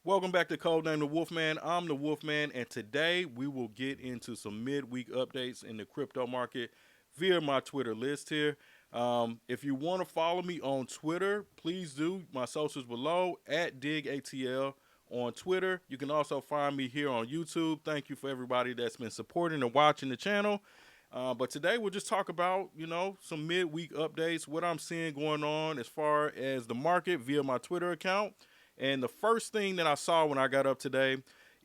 Welcome back to Codename the Wolfman. I'm the Wolfman, and today we will get into some midweek updates in the crypto market via my Twitter list here. If you want to follow me on Twitter, please do. My socials below at DigATL on Twitter. You can also find me here on YouTube. Thank you for everybody that's been supporting and watching the channel. But today we'll just talk about, some midweek updates, what I'm seeing going on as far as the market via my Twitter account. And the first thing that I saw when I got up today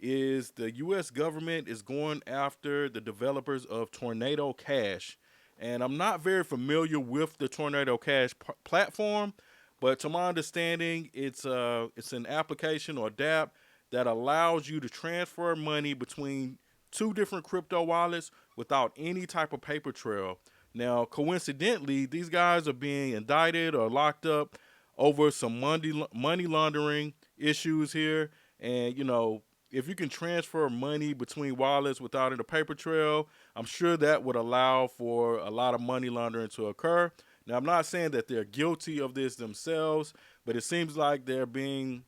is the U.S. government is going after the developers of Tornado Cash. And I'm not very familiar with the Tornado Cash platform, but to my understanding, it's an application or dApp that allows you to transfer money between two different crypto wallets without any type of paper trail. Now, coincidentally, these guys are being indicted or locked up over some money laundering issues here. And, if you can transfer money between wallets without a paper trail, I'm sure that would allow for a lot of money laundering to occur. Now, I'm not saying that they're guilty of this themselves, but it seems like they're being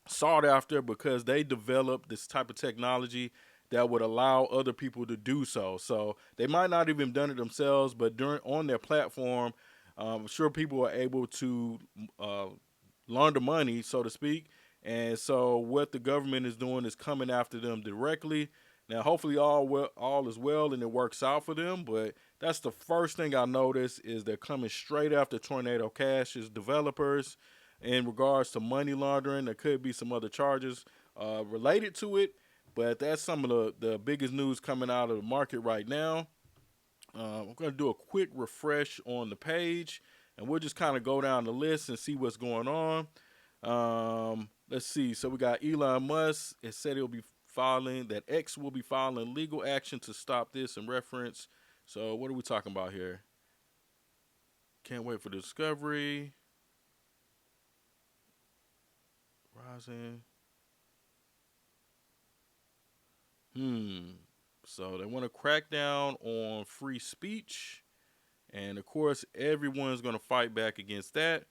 sought after because they developed this type of technology that would allow other people to do so. So they might not even done it themselves, but on their platform, I'm sure people are able to uh, launder money, so to speak. And so what the government is doing is coming after them directly. Now, hopefully, all is well and it works out for them. But that's the first thing I noticed is they're coming straight after Tornado Cash's developers in regards to money laundering. There could be some other charges related to it, but that's some of the biggest news coming out of the market right now. I'm going to do a quick refresh on the page, and we'll just kind of go down the list and see what's going on. Let's see. So we got Elon Musk. It said that X will be filing legal action to stop this in reference. So what are we talking about here? Can't wait for the discovery. Rising. So they want to crack down on free speech. And of course, everyone's going to fight back against that.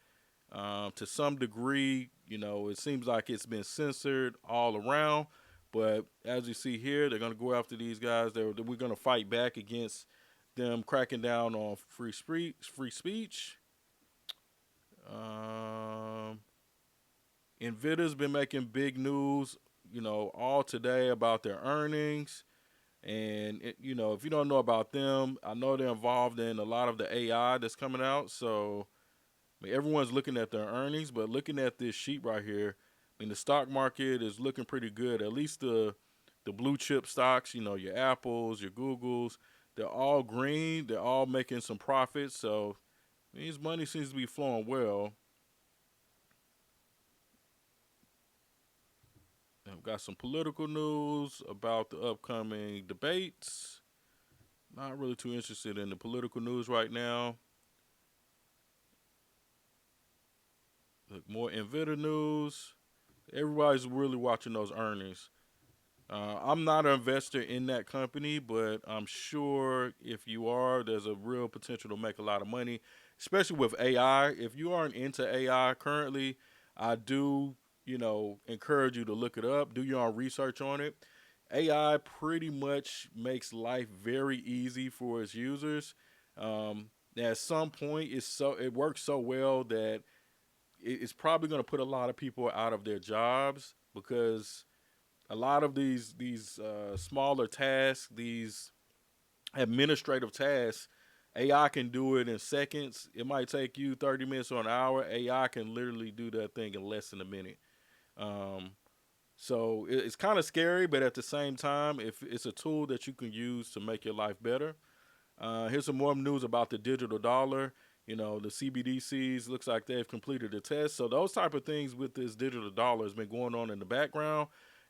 To some degree, it seems like it's been censored all around. But as you see here, they're going to go after these guys. We're going to fight back against them cracking down on free speech. Nvidia's been making big news, all today about their earnings. And, if you don't know about them, I know they're involved in a lot of the AI that's coming out. So, everyone's looking at their earnings, but looking at this sheet right here, the stock market is looking pretty good. At least the blue chip stocks, your Apples, your Googles, they're all green. They're all making some profits. So, this money seems to be flowing well. I've got some political news about the upcoming debates. Not really too interested in the political news right now. Look, more Nvidia news. Everybody's really watching those earnings. I'm not an investor in that company, but I'm sure if you are, there's a real potential to make a lot of money, especially with AI. If you aren't into AI currently, I do, encourage you to look it up, do your own research on it. AI pretty much makes life very easy for its users. At some point, it works so well that it's probably going to put a lot of people out of their jobs because a lot of these smaller tasks, these administrative tasks, AI can do it in seconds. It might take you 30 minutes or an hour. AI can literally do that thing in less than a minute. Um, so it's kind of scary, but at the same time, if it's a tool that you can use to make your life better. Here's some more news about the digital dollar. The CBDCs looks like they've completed the test. So those type of things with this digital dollar has been going on in the background.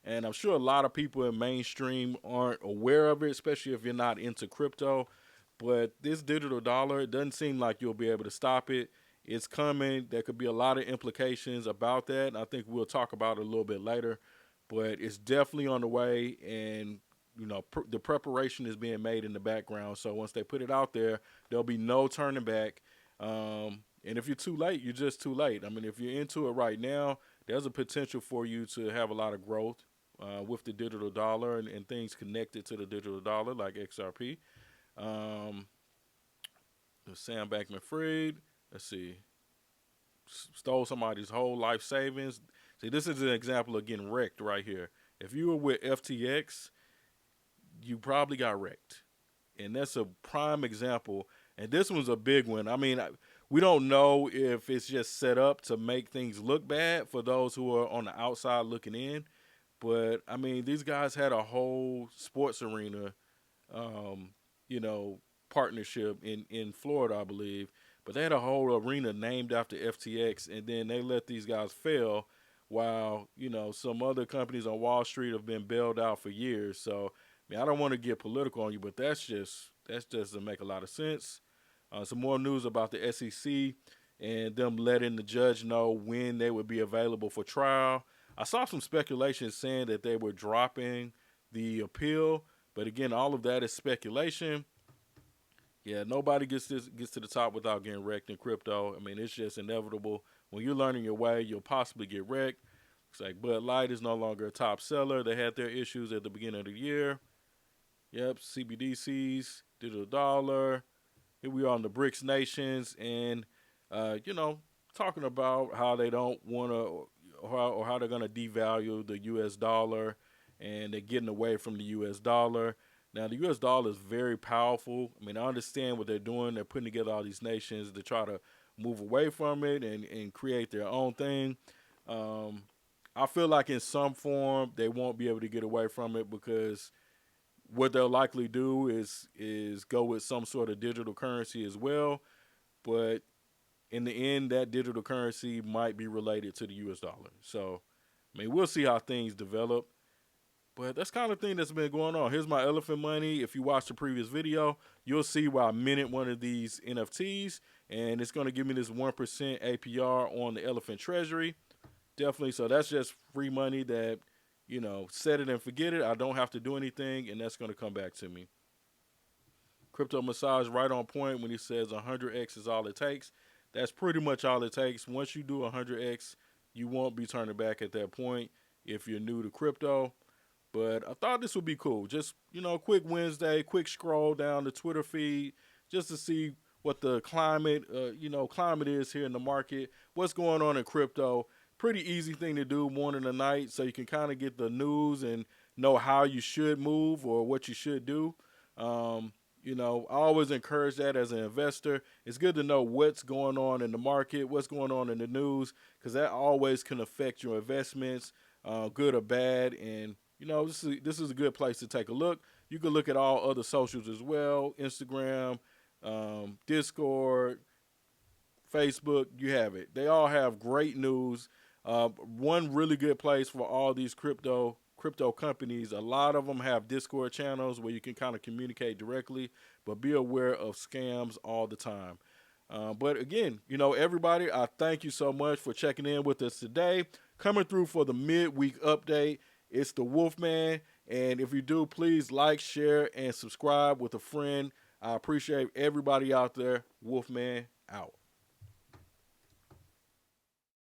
And I'm sure a lot of people in mainstream aren't aware of it, especially if you're not into crypto. But this digital dollar, it doesn't seem like you'll be able to stop it. It's coming. There could be a lot of implications about that. And I think we'll talk about it a little bit later. But it's definitely on the way. And the preparation is being made in the background. So once they put it out there, there'll be no turning back. And if you're too late, you're just too late. If you're into it right now, there's a potential for you to have a lot of growth with the digital dollar and things connected to the digital dollar like XRP. Um, Sam Bankman-Fried. Let's see, stole somebody's whole life savings. See, this is an example of getting wrecked right here. If you were with FTX, you probably got wrecked, and that's a prime example. And this one's a big one. I mean, we don't know if it's just set up to make things look bad for those who are on the outside looking in. But I mean, these guys had a whole sports arena, um, you know, partnership in Florida, I believe. But they had a whole arena named after FTX, and then they let these guys fail, while some other companies on Wall Street have been bailed out for years. So, I mean, I don't want to get political on you, but that just doesn't make a lot of sense. Some more news about the SEC and them letting the judge know when they would be available for trial. I saw some speculation saying that they were dropping the appeal, but again, all of that is speculation. Yeah, nobody gets to the top without getting wrecked in crypto. I mean, it's just inevitable. When you're learning your way, you'll possibly get wrecked. It's like Bud Light is no longer a top seller. They had their issues at the beginning of the year. Yep, CBDCs, digital dollar. Here we are in the BRICS nations, and talking about how they don't want to, or how they're going to devalue the U.S. dollar, and they're getting away from the U.S. dollar. Now, the U.S. dollar is very powerful. I mean, I understand what they're doing. They're putting together all these nations to try to move away from it and create their own thing. I feel like in some form they won't be able to get away from it, because what they'll likely do is go with some sort of digital currency as well. But in the end, that digital currency might be related to the U.S. dollar. So, I mean, we'll see how things develop. But that's kind of thing that's been going on. Here's my elephant money. If you watch the previous video, you'll see where I minted one of these NFTs, and it's going to give me this 1% APR on the elephant treasury. Definitely. So that's just free money that, set it and forget it. I don't have to do anything, and that's going to come back to me. Crypto Massage right on point when he says 100x is all it takes. That's pretty much all it takes. Once you do 100x, you won't be turning back at that point if you're new to crypto. But I thought this would be cool. Just, quick Wednesday, quick scroll down the Twitter feed just to see what the climate is here in the market, what's going on in crypto. Pretty easy thing to do morning and night, so you can kind of get the news and know how you should move or what you should do. I always encourage that as an investor. It's good to know what's going on in the market, what's going on in the news, because that always can affect your investments, good or bad. And this is a good place to take a look. You can look at all other socials as well: Instagram, Discord, Facebook. You have it. They all have great news. One really good place for all these crypto companies. A lot of them have Discord channels where you can kind of communicate directly, but be aware of scams all the time. But again, everybody, I thank you so much for checking in with us today. Coming through for the midweek update. It's the Wolfman, and if you do, please like, share, and subscribe with a friend. I appreciate everybody out there. Wolfman out.